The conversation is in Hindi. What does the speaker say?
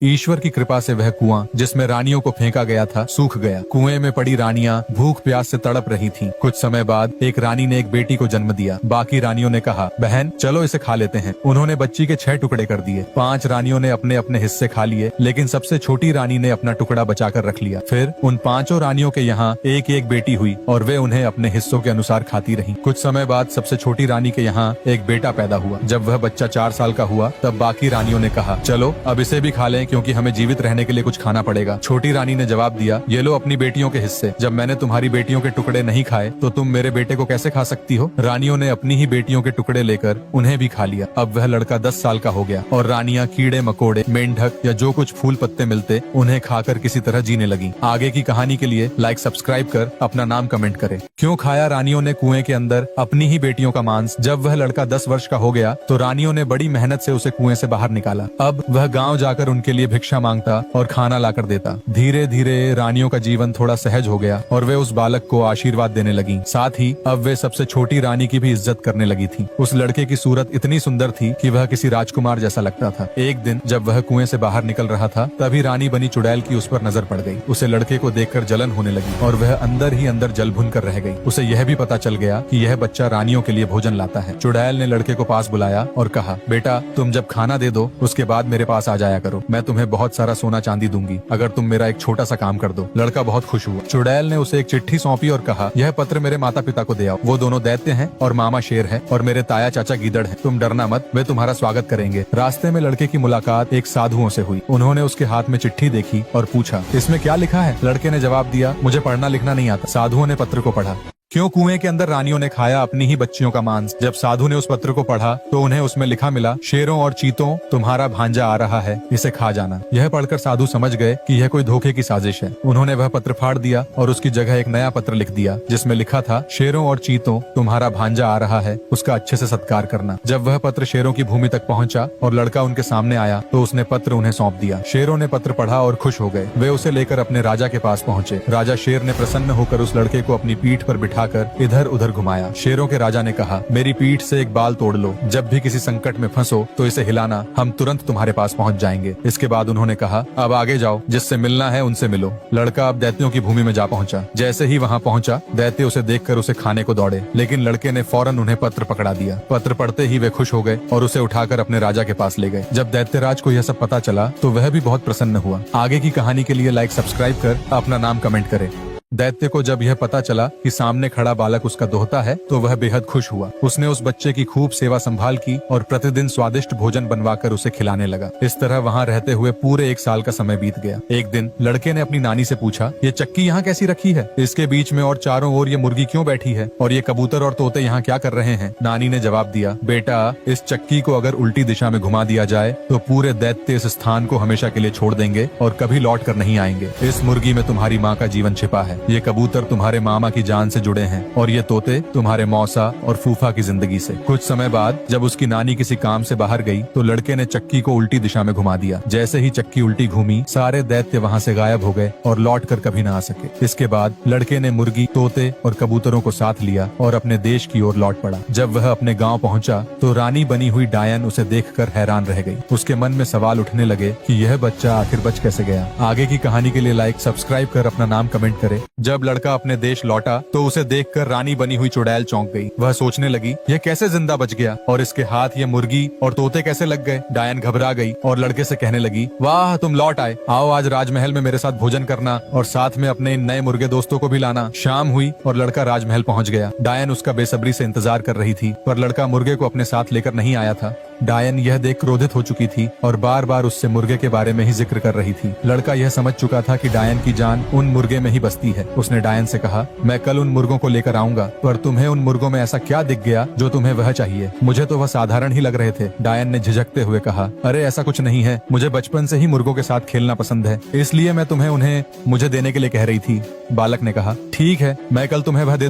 ईश्वर की कृपा से वह कुआं जिसमें रानियों को फेंका गया था सूख गया। कुएं में पड़ी रानियां भूख प्यास से तड़प रही थीं। कुछ समय बाद एक रानी ने एक बेटी को जन्म दिया। बाकी रानियों ने कहा, बहन चलो इसे खा लेते हैं। उन्होंने बच्ची के 6 टुकड़े कर दिए। 5 रानियों ने अपने अपने हिस्से खा लिए, लेकिन सबसे छोटी रानी ने अपना टुकड़ा बचाकर रख लिया। फिर उन 5 रानियों के यहाँ एक एक बेटी हुई और वे उन्हें अपने हिस्सों के अनुसार खाती रहीं। कुछ समय बाद सबसे छोटी रानी के यहाँ एक बेटा पैदा हुआ। जब वह बच्चा 4 साल का हुआ तब बाकी रानियों ने कहा, चलो अब इसे भी खा लें क्योंकि हमें जीवित रहने के लिए कुछ खाना पड़ेगा। छोटी रानी ने जवाब दिया, ये लो अपनी बेटियों के हिस्से। जब मैंने तुम्हारी बेटियों के टुकड़े नहीं खाए तो तुम मेरे बेटे को कैसे खा सकती हो। रानियों ने अपनी ही बेटियों के टुकड़े लेकर उन्हें भी खा लिया। अब वह लड़का 10 साल का हो गया और रानियां कीड़े मकोड़े, मेंढक या जो कुछ फूल पत्ते मिलते उन्हें खाकर किसी तरह जीने लगी। आगे की कहानी के लिए लाइक सब्सक्राइब कर अपना नाम कमेंट करें। क्यों खाया रानियों ने कुएं के अंदर अपनी ही बेटियों का मांस। जब वह लड़का 10 वर्ष का हो गया तो रानियों ने बड़ी मेहनत से उसे कुएं से बाहर निकाला। अब वह गाँव जाकर उनके लिए भिक्षा मांगता और खाना लाकर देता। धीरे धीरे रानियों का जीवन थोड़ा सहज हो गया और वे उस बालक को आशीर्वाद देने लगी। साथ ही अब वे सबसे छोटी रानी की भी इज्जत करने लगी थी। उस लड़के की सूरत इतनी सुंदर थी कि वह किसी राजकुमार जैसा लगता था। एक दिन जब वह कुएं से बाहर निकल रहा था तभी रानी बनी चुड़ैल की उस पर नजर पड़ गई। उसे लड़के को देखकर जलन होने लगी और वह अंदर ही अंदर जल भुन कर रह गई। उसे यह भी पता चल गया कि यह बच्चा रानियों के लिए भोजन लाता है। चुड़ैल ने लड़के को पास बुलाया और कहा, बेटा तुम जब खाना दे दो उसके बाद मेरे पास आ जाया करो। मैं तुम्हें बहुत सारा सोना चांदी दूंगी अगर तुम मेरा एक छोटा सा काम कर दो। लड़का बहुत खुश हुआ। चुड़ैल ने उसे एक चिट्ठी सौंपी और कहा, यह पत्र मेरे माता पिता को दे आओ। वो दोनों दैत्य हैं और मामा शेर है और मेरे ताया चाचा गीदड़ है। तुम डरना मत, वे तुम्हारा स्वागत करेंगे। रास्ते में लड़के की मुलाकात एक साधुओं से हुई। उन्होंने उसके हाथ में चिट्ठी देखी और पूछा, इसमें क्या लिखा है। लड़के ने जवाब दिया, मुझे पढ़ना लिखना नहीं आता। साधुओं ने पत्र को पढ़ा। क्यों कुएं के अंदर रानियों ने खाया अपनी ही बच्चियों का मांस। जब साधु ने उस पत्र को पढ़ा तो उन्हें उसमें लिखा मिला, शेरों और चीतों तुम्हारा भांजा आ रहा है, इसे खा जाना। यह पढ़कर साधु समझ गए कि यह कोई धोखे की साजिश है। उन्होंने वह पत्र फाड़ दिया और उसकी जगह एक नया पत्र लिख दिया जिसमें लिखा था, शेरों और चीतों तुम्हारा भांजा आ रहा है, उसका अच्छे से सत्कार करना। जब वह पत्र शेरों की भूमि तक पहुंचा और लड़का उनके सामने आया तो उसने पत्र उन्हें सौंप दिया। शेरों ने पत्र पढ़ा और खुश हो गए। वे उसे लेकर अपने राजा के पास पहुंचे। राजा शेर ने प्रसन्न होकर उस लड़के को अपनी पीठ पर बिठाकर इधर उधर घुमाया। शेरों के राजा ने कहा, मेरी पीठ से एक बाल तोड़ लो। जब भी किसी संकट में फंसो तो इसे हिलाना, हम तुरंत तुम्हारे पास पहुंच जाएंगे। इसके बाद उन्होंने कहा, अब आगे जाओ, जिससे मिलना है उनसे मिलो। लड़का अब दैत्यों की भूमि में जा पहुंचा। जैसे ही वहां पहुंचा दैत्य उसे देखकर उसे खाने को दौड़े, लेकिन लड़के ने फौरन उन्हें पत्र पकड़ा दिया। पत्र पढ़ते ही वे खुश हो गए और उसे उठाकर अपने राजा के पास ले गए। जब दैत्यराज को यह सब पता चला तो वह भी बहुत प्रसन्न हुआ। आगे की कहानी के लिए लाइक सब्सक्राइब कर अपना नाम कमेंट करें। दैत्य को जब यह पता चला कि सामने खड़ा बालक उसका दोहता है तो वह बेहद खुश हुआ। उसने उस बच्चे की खूब सेवा संभाल की और प्रतिदिन स्वादिष्ट भोजन बनवाकर उसे खिलाने लगा। इस तरह वहां रहते हुए पूरे 1 साल का समय बीत गया। एक दिन लड़के ने अपनी नानी से पूछा, ये चक्की यहाँ कैसी रखी है? इसके बीच में और चारों ओर ये मुर्गी क्यों बैठी है? और ये कबूतर और तोते यहाँ क्या कर रहे हैं? नानी ने जवाब दिया, बेटा इस चक्की को अगर उल्टी दिशा में घुमा दिया जाए तो पूरे दैत्य इस स्थान को हमेशा के लिए छोड़ देंगे और कभी लौट कर नहीं आएंगे। इस मुर्गी में तुम्हारी माँ का जीवन छिपा है। ये कबूतर तुम्हारे मामा की जान से जुड़े हैं और ये तोते तुम्हारे मौसा और फूफा की जिंदगी से। कुछ समय बाद जब उसकी नानी किसी काम से बाहर गई तो लड़के ने चक्की को उल्टी दिशा में घुमा दिया। जैसे ही चक्की उल्टी घूमी सारे दैत्य वहां से गायब हो गए और लौट कर कभी ना आ सके। इसके बाद लड़के ने मुर्गी, तोते और कबूतरों को साथ लिया और अपने देश की ओर लौट पड़ा। जब वह अपने गाँव पहुंचा तो रानी बनी हुई डायन उसे देखकर हैरान रह गई। उसके मन में सवाल उठने लगे कि यह बच्चा आखिर बच कैसे गया। आगे की कहानी के लिए लाइक सब्सक्राइब कर अपना नाम कमेंट करे। जब लड़का अपने देश लौटा तो उसे देखकर रानी बनी हुई चुड़ैल चौंक गई। वह सोचने लगी, यह कैसे जिंदा बच गया और इसके हाथ ये मुर्गी और तोते कैसे लग गए। डायन घबरा गई और लड़के से कहने लगी, वाह तुम लौट आए, आओ आज राजमहल में मेरे साथ भोजन करना और साथ में अपने इन नए मुर्गे दोस्तों को भी लाना। शाम हुई और लड़का राजमहल पहुंच गया। डायन उसका बेसब्री से इंतजार कर रही थी पर लड़का मुर्गे को अपने साथ लेकर नहीं आया था। डायन यह देख क्रोधित हो चुकी थी और बार बार उससे मुर्गे के बारे में ही जिक्र कर रही थी। लड़का यह समझ चुका था कि डायन की जान उन मुर्गे में ही बसती है। उसने डायन से कहा, मैं कल उन मुर्गों को लेकर आऊंगा, पर तुम्हें उन मुर्गों में ऐसा क्या दिख गया जो तुम्हें वह चाहिए? मुझे तो वह साधारण ही लग रहे थे। डायन ने झिझकते हुए कहा, अरे ऐसा कुछ नहीं है, मुझे बचपन से ही मुर्गों के साथ खेलना पसंद है, इसलिए मैं तुम्हें उन्हें मुझे देने के लिए कह रही थी। बालक ने कहा, ठीक है, मैं कल तुम्हें वह दे